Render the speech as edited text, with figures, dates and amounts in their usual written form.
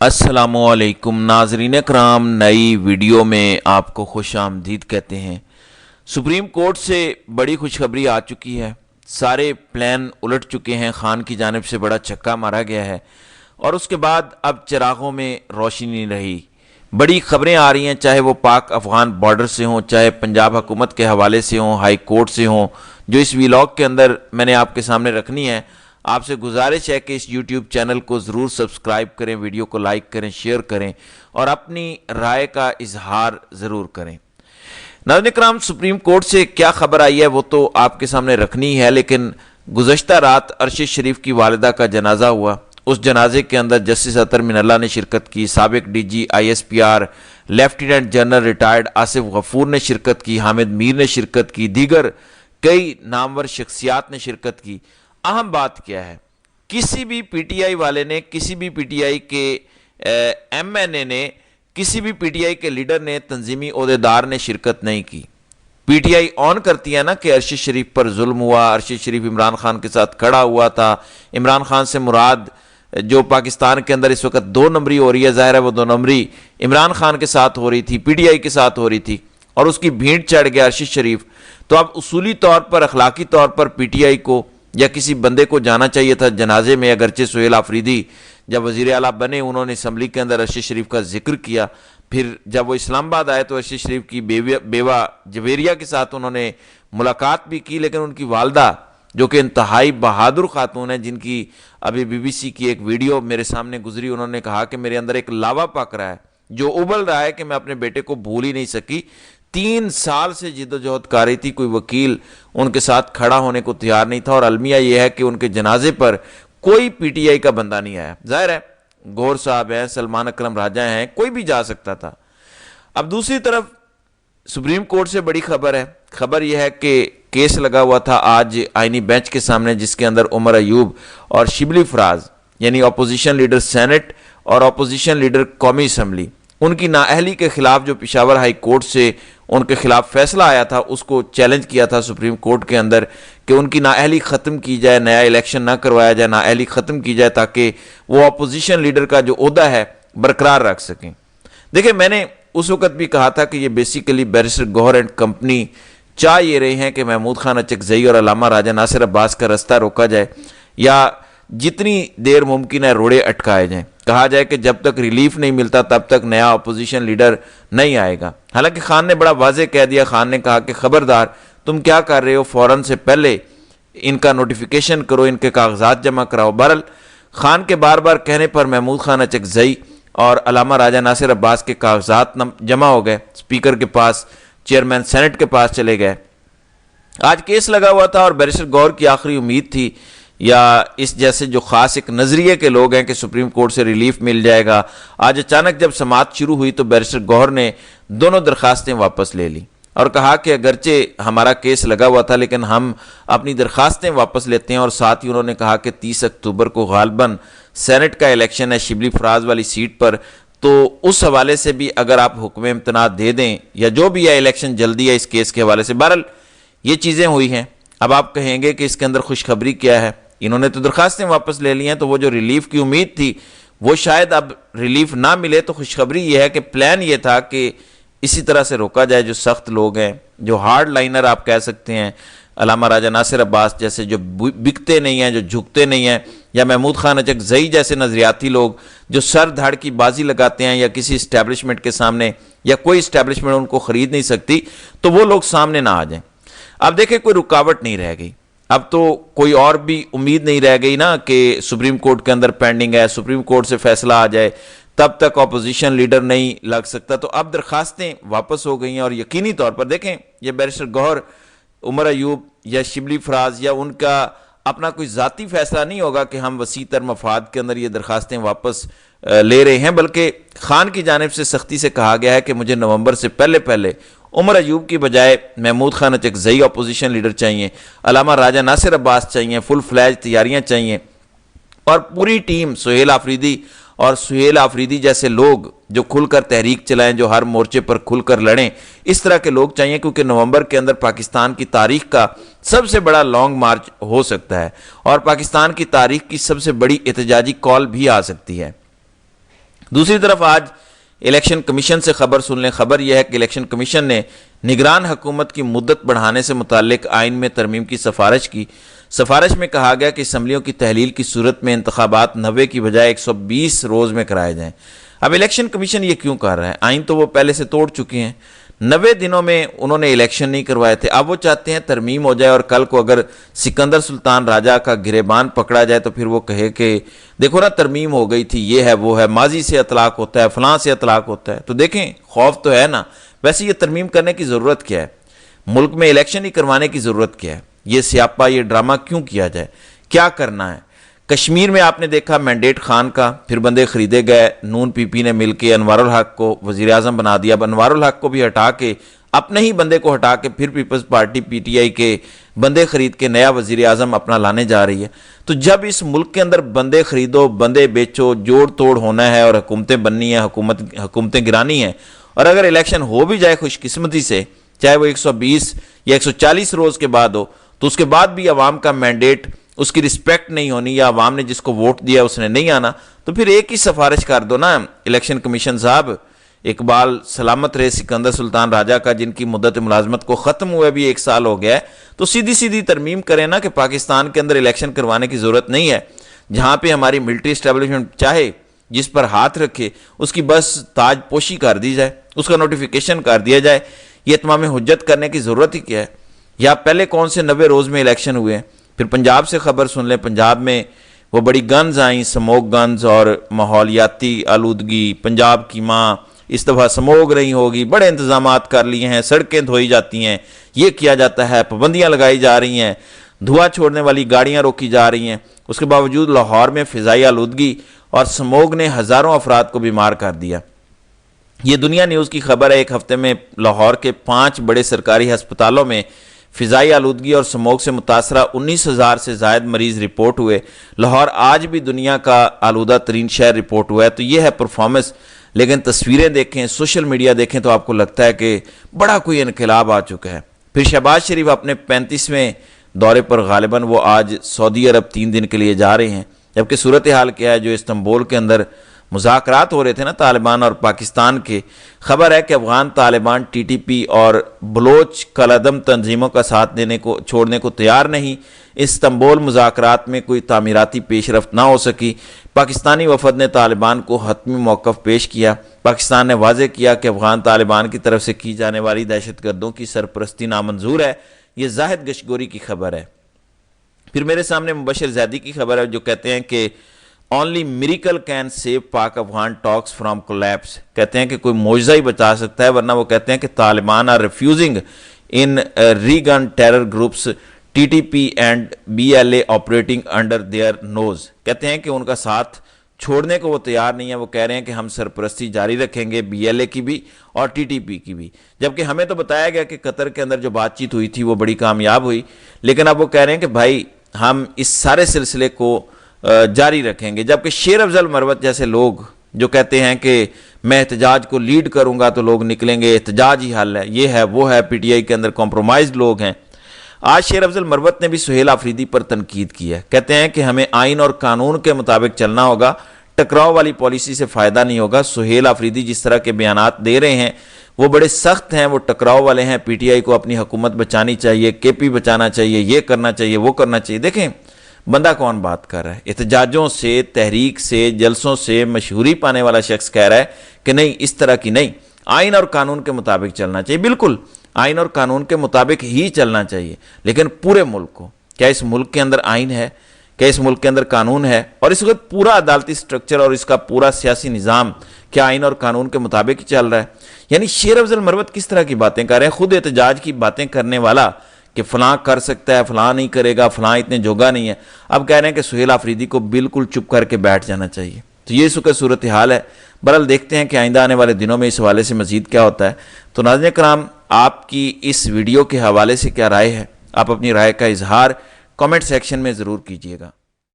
السلام علیکم ناظرین کرام، نئی ویڈیو میں آپ کو خوش آمدید کہتے ہیں۔ سپریم کورٹ سے بڑی خوشخبری آ چکی ہے، سارے پلان الٹ چکے ہیں، خان کی جانب سے بڑا چھکا مارا گیا ہے اور اس کے بعد اب چراغوں میں روشنی نہیں رہی۔ بڑی خبریں آ رہی ہیں، چاہے وہ پاک افغان بارڈر سے ہوں، چاہے پنجاب حکومت کے حوالے سے ہوں، ہائی کورٹ سے ہوں، جو اس ویلاگ کے اندر میں نے آپ کے سامنے رکھنی ہے۔ آپ سے گزارش ہے کہ اس یوٹیوب چینل کو ضرور سبسکرائب کریں، ویڈیو کو لائک کریں، شیئر کریں اور اپنی رائے کا اظہار ضرور کریں۔ ناظرین کرام، سپریم کورٹ سے کیا خبر آئی ہے وہ تو آپ کے سامنے رکھنی ہے، لیکن گزشتہ رات ارشد شریف کی والدہ کا جنازہ ہوا۔ اس جنازے کے اندر جسٹس اطہر من اللہ نے شرکت کی، سابق D G I S P R lieutenant general retired Asif Ghafoor نے شرکت کی، حامد میر نے شرکت کی، دیگر کئی نامور شخصیات نے شرکت کی۔ اہم بات کیا ہے، کسی بھی پی ٹی آئی والے نے، کسی بھی پی ٹی آئی کے ایم این اے نے، کسی بھی پی ٹی آئی کے لیڈر نے، تنظیمی عہدیدار نے شرکت نہیں کی۔ پی ٹی آئی آن کرتی ہے نا کہ ارشد شریف پر ظلم ہوا، ارشد شریف عمران خان کے ساتھ کھڑا ہوا تھا، عمران خان سے مراد جو پاکستان کے اندر اس وقت 2 نمبری ہو رہی ہے، ظاہر ہے وہ 2 نمبری عمران خان کے ساتھ ہو رہی تھی، پی ٹی آئی کے ساتھ ہو رہی تھی اور اس کی بھیڑ چڑھ گیا ارشد شریف۔ تو اب اصولی طور پر، اخلاقی طور پر پی ٹی آئی کو یا کسی بندے کو جانا چاہیے تھا جنازے میں۔ اگرچہ سہیل آفریدی جب وزیر اعلیٰ بنے، انہوں نے اسمبلی کے اندر ارشد شریف کا ذکر کیا، پھر جب وہ اسلام آباد آئے تو ارشد شریف کی بیوہ جویریہ کے ساتھ انہوں نے ملاقات بھی کی، لیکن ان کی والدہ جو کہ انتہائی بہادر خاتون ہیں، جن کی ابھی بی بی سی کی ایک ویڈیو میرے سامنے گزری، انہوں نے کہا کہ میرے اندر ایک لاوا پک رہا ہے جو ابل رہا ہے کہ میں اپنے بیٹے کو بھول ہی نہیں سکی۔ 3 سال سے جد و جہد کر رہی تھی، کوئی وکیل ان کے ساتھ کھڑا ہونے کو تیار نہیں تھا، اور المیہ یہ ہے کہ ان کے جنازے پر کوئی پی ٹی آئی کا بندہ نہیں آیا۔ ظاہر ہے گور صاحب ہیں، سلمان اکرم راجہ ہیں، کوئی بھی جا سکتا تھا۔ اب دوسری طرف سپریم کورٹ سے بڑی خبر ہے، خبر یہ ہے کہ کیس لگا ہوا تھا آج آئینی بینچ کے سامنے، جس کے اندر عمر ایوب اور شبلی فراز یعنی اپوزیشن لیڈر سینٹ اور اپوزیشن لیڈر قومی اسمبلی، ان کی نااہلی کے خلاف جو پشاور ہائی کورٹ سے ان کے خلاف فیصلہ آیا تھا، اس کو چیلنج کیا تھا سپریم کورٹ کے اندر کہ ان کی نااہلی ختم کی جائے، نیا الیکشن نہ کروایا جائے، نااہلی ختم کی جائے تاکہ وہ اپوزیشن لیڈر کا جو عہدہ ہے برقرار رکھ سکیں۔ دیکھیں، میں نے اس وقت بھی کہا تھا کہ یہ basically barrister Gohar and company چاہ یہ رہے ہیں کہ محمود خان اچکزئی اور علامہ راجہ ناصر عباس کا رستہ روکا جائے یا جتنی دیر ممکن ہے روڑے اٹکائے جائیں، کہا جائے کہ جب تک ریلیف نہیں ملتا تب تک نیا اپوزیشن لیڈر نہیں آئے گا۔ حالانکہ خان نے بڑا واضح کہہ دیا، خان نے کہا کہ خبردار، تم کیا کر رہے ہو، فوراً سے پہلے ان کا نوٹیفیکیشن کرو، ان کے کاغذات جمع کراؤ۔ بہرحال خان کے بار بار کہنے پر محمود خان اچکزئی اور علامہ راجہ ناصر عباس کے کاغذات جمع ہو گئے، اسپیکر کے پاس، چیئرمین سینٹ کے پاس چلے گئے۔ آج کیس لگا ہوا تھا اور بیرسٹر گوہر کی آخری امید تھی، یا اس جیسے جو خاص ایک نظریے کے لوگ ہیں، کہ سپریم کورٹ سے ریلیف مل جائے گا۔ آج اچانک جب سماعت شروع ہوئی تو بیرسٹر گوہر نے دونوں درخواستیں واپس لے لی اور کہا کہ اگرچہ ہمارا کیس لگا ہوا تھا لیکن ہم اپنی درخواستیں واپس لیتے ہیں، اور ساتھ ہی انہوں نے کہا کہ 30 اکتوبر کو غالباً سینٹ کا الیکشن ہے شبلی فراز والی سیٹ پر، تو اس حوالے سے بھی اگر آپ حکم امتناع دے دیں یا جو بھی ہے الیکشن جلدی ہے اس کیس کے حوالے سے۔ بہرحال یہ چیزیں ہوئی ہیں۔ اب آپ کہیں گے کہ اس کے اندر خوشخبری کیا ہے، انہوں نے تو درخواستیں واپس لے لی ہیں، تو وہ جو ریلیف کی امید تھی وہ شاید اب ریلیف نہ ملے، تو خوشخبری یہ ہے کہ پلان یہ تھا کہ اسی طرح سے روکا جائے۔ جو سخت لوگ ہیں، جو ہارڈ لائنر آپ کہہ سکتے ہیں، علامہ راجہ ناصر عباس جیسے جو بکتے نہیں ہیں، جو جھکتے نہیں ہیں، یا محمود خان اچکزئی جیسے نظریاتی لوگ جو سر دھڑ کی بازی لگاتے ہیں یا کسی اسٹیبلشمنٹ کے سامنے، یا کوئی اسٹیبلشمنٹ ان کو خرید نہیں سکتی، تو وہ لوگ سامنے نہ آ جائیں۔ اب دیکھیں، کوئی رکاوٹ نہیں رہ گئی، اب تو کوئی اور بھی امید نہیں رہ گئی نا کہ سپریم کورٹ کے اندر پینڈنگ ہے، سپریم کورٹ سے فیصلہ آ جائے تب تک اپوزیشن لیڈر نہیں لگ سکتا۔ تو اب درخواستیں واپس ہو گئی ہیں، اور یقینی طور پر دیکھیں، یہ بیرسٹر گوہر، عمر ایوب یا شبلی فراز یا ان کا اپنا کوئی ذاتی فیصلہ نہیں ہوگا کہ ہم وسیع تر مفاد کے اندر یہ درخواستیں واپس لے رہے ہیں، بلکہ خان کی جانب سے سختی سے کہا گیا ہے کہ مجھے نومبر سے پہلے عمر ایوب کی بجائے محمود خان اچکزئی اپوزیشن لیڈر چاہیے، علامہ راجہ ناصر عباس چاہیے، فل فلیج تیاریاں چاہیے، اور پوری ٹیم، سہیل آفریدی اور سہیل آفریدی جیسے لوگ جو کھل کر تحریک چلائیں، جو ہر مورچے پر کھل کر لڑیں، اس طرح کے لوگ چاہیے، کیونکہ نومبر کے اندر پاکستان کی تاریخ کا سب سے بڑا لانگ مارچ ہو سکتا ہے، اور پاکستان کی تاریخ کی سب سے بڑی احتجاجی کال بھی آ سکتی ہے۔ دوسری طرف آج الیکشن کمیشن سے خبر سن لیں. خبر یہ ہے کہ الیکشن کمیشن نے نگران حکومت کی مدت بڑھانے سے متعلق آئین میں ترمیم کی سفارش کی. سفارش میں کہا گیا کہ اسمبلیوں کی تحلیل کی صورت میں انتخابات 90 کی بجائے 120 روز میں کرائے جائیں. اب الیکشن کمیشن یہ کیوں کر رہا ہے؟ آئین تو وہ پہلے سے توڑ چکے ہیں. 90 دنوں میں انہوں نے الیکشن نہیں کروائے تھے. اب وہ چاہتے ہیں ترمیم ہو جائے اور کل کو اگر سکندر سلطان راجہ کا گریبان پکڑا جائے تو پھر وہ کہے کہ دیکھو نا ترمیم ہو گئی تھی، یہ ہے وہ ہے، ماضی سے اطلاق ہوتا ہے، فلاں سے اطلاق ہوتا ہے. تو دیکھیں خوف تو ہے نا. ویسے یہ ترمیم کرنے کی ضرورت کیا ہے؟ ملک میں الیکشن ہی کروانے کی ضرورت کیا ہے؟ یہ سیاپا، یہ ڈرامہ کیوں کیا جائے؟ کیا کرنا ہے؟ کشمیر میں آپ نے دیکھا مینڈیٹ خان کا، پھر بندے خریدے گئے، نون پی پی نے مل کے انوار الحق کو وزیر اعظم بنا دیا. اب انوار الحق کو بھی ہٹا کے اپنے ہی بندے کو ہٹا کے پھر peoples party P T I کے بندے خرید کے نیا وزیر اعظم اپنا لانے جا رہی ہے. تو جب اس ملک کے اندر بندے خریدو، بندے بیچو، جوڑ توڑ ہونا ہے اور حکومتیں بننی ہیں، حکومتیں گرانی ہیں، اور اگر الیکشن ہو بھی جائے خوش قسمتی سے، چاہے وہ 120 یا 140 روز کے بعد ہو، تو اس کے بعد بھی عوام کا مینڈیٹ، اس کی رسپیکٹ نہیں ہونی، یا عوام نے جس کو ووٹ دیا اس نے نہیں آنا، تو پھر ایک ہی سفارش کر دو نا الیکشن کمیشن صاحب. اقبال سلامت رہے سکندر سلطان راجہ کا، جن کی مدت ملازمت کو ختم ہوئے بھی 1 سال ہو گیا ہے. تو سیدھی ترمیم کریں نا کہ پاکستان کے اندر الیکشن کروانے کی ضرورت نہیں ہے. جہاں پہ ہماری ملٹری اسٹیبلشمنٹ چاہے جس پر ہاتھ رکھے اس کی بس تاج پوشی کر دی جائے، اس کا نوٹیفیکیشن کر دیا جائے. یہ اتمام حجت کرنے کی ضرورت ہی کیا ہے؟ یا پہلے کون سے 90 روز میں الیکشن ہوئے ہیں؟ پھر پنجاب سے خبر سن لیں. پنجاب میں وہ بڑی گنز آئیں، سموک گنز اور ماحولیاتی آلودگی. پنجاب کی ماں اس دفعہ سموگ رہی ہوگی، بڑے انتظامات کر لیے ہیں، سڑکیں دھوئی جاتی ہیں، یہ کیا جاتا ہے، پابندیاں لگائی جا رہی ہیں، دھواں چھوڑنے والی گاڑیاں روکی جا رہی ہیں. اس کے باوجود لاہور میں فضائی آلودگی اور سموگ نے ہزاروں افراد کو بیمار کر دیا. یہ دنیا نیوز کی خبر ہے. ایک ہفتے میں لاہور کے 5 بڑے سرکاری ہسپتالوں میں فضائی آلودگی اور سموگ سے متاثرہ 19,000 سے زائد مریض رپورٹ ہوئے. لاہور آج بھی دنیا کا آلودہ ترین شہر رپورٹ ہوا ہے. تو یہ ہے پرفارمنس. لیکن تصویریں دیکھیں، سوشل میڈیا دیکھیں تو آپ کو لگتا ہے کہ بڑا کوئی انقلاب آ چکا ہے. پھر شہباز شریف اپنے 35ویں دورے پر غالباً وہ آج سعودی عرب 3 دن کے لیے جا رہے ہیں. جبکہ صورتحال کیا ہے؟ جو استنبول کے اندر مذاکرات ہو رہے تھے نا طالبان اور پاکستان کے، خبر ہے کہ Afghan Taliban T T P اور بلوچ کالعدم تنظیموں کا ساتھ دینے کو چھوڑنے کو تیار نہیں. استنبول مذاکرات میں کوئی تعمیراتی پیش رفت نہ ہو سکی. پاکستانی وفد نے طالبان کو حتمی موقف پیش کیا. پاکستان نے واضح کیا کہ افغان طالبان کی طرف سے کی جانے والی دہشت گردوں کی سرپرستی نامنظور ہے. یہ زاہد گشگوری کی خبر ہے. پھر میرے سامنے مبشر زیدی کی خبر ہے جو کہتے ہیں کہ only miracle can save Pak Afghan talks from collapse. کہتے ہیں کہ کوئی معجزہ ہی بچا سکتا ہے، ورنہ وہ کہتے ہیں کہ Taliban are refusing in re-gun terror groups TTP and BLA operating under their nose. کہتے ہیں کہ ان کا ساتھ چھوڑنے کو وہ تیار نہیں ہے. وہ کہہ رہے ہیں کہ ہم سرپرستی جاری رکھیں گے BLA کی بھی اور TTP کی بھی. جبکہ ہمیں تو بتایا گیا کہ قطر کے اندر جو بات چیت ہوئی تھی وہ بڑی کامیاب ہوئی. لیکن اب وہ کہہ رہے ہیں کہ بھائی ہم اس سارے سلسلے کو جاری رکھیں گے. جبکہ شیر افضل مروت جیسے لوگ جو کہتے ہیں کہ میں احتجاج کو لیڈ کروں گا تو لوگ نکلیں گے، احتجاج ہی حل ہے، یہ ہے وہ ہے، پی ٹی آئی کے اندر کمپرومائزڈ لوگ ہیں. آج شیر افضل مروت نے بھی سہیل آفریدی پر تنقید کی ہے. کہتے ہیں کہ ہمیں آئین اور قانون کے مطابق چلنا ہوگا، ٹکراؤ والی پالیسی سے فائدہ نہیں ہوگا. سہیل آفریدی جس طرح کے بیانات دے رہے ہیں وہ بڑے سخت ہیں، وہ ٹکراؤ والے ہیں. پی ٹی آئی کو اپنی حکومت بچانی چاہیے، کے پی بچانا چاہیے، یہ کرنا چاہیے، وہ کرنا چاہیے. دیکھیں بندہ کون بات کر رہا ہے؟ احتجاجوں سے، تحریک سے، جلسوں سے مشہوری پانے والا شخص کہہ رہا ہے کہ نہیں اس طرح کی نہیں، آئین اور قانون کے مطابق چلنا چاہیے. بالکل آئین اور قانون کے مطابق ہی چلنا چاہیے، لیکن پورے ملک کو. کیا اس ملک کے اندر آئین ہے؟ کیا اس ملک کے اندر قانون ہے؟ اور اس وقت پورا عدالتی سٹرکچر اور اس کا پورا سیاسی نظام کیا آئین اور قانون کے مطابق ہی چل رہا ہے؟ یعنی شیر افضل مروت کس طرح کی باتیں کر رہے ہیں؟ خود احتجاج کی باتیں کرنے والا کہ فلاں کر سکتا ہے، فلاں نہیں کرے گا، فلاں اتنے جوگا نہیں ہے. اب کہہ رہے ہیں کہ سہیل آفریدی کو بالکل چپ کر کے بیٹھ جانا چاہیے. تو یہ اس وقت صورتحال ہے. بہرحال دیکھتے ہیں کہ آئندہ آنے والے دنوں میں اس حوالے سے مزید کیا ہوتا ہے. تو ناظرین کرام، آپ کی اس ویڈیو کے حوالے سے کیا رائے ہے؟ آپ اپنی رائے کا اظہار کامنٹ سیکشن میں ضرور کیجیے گا.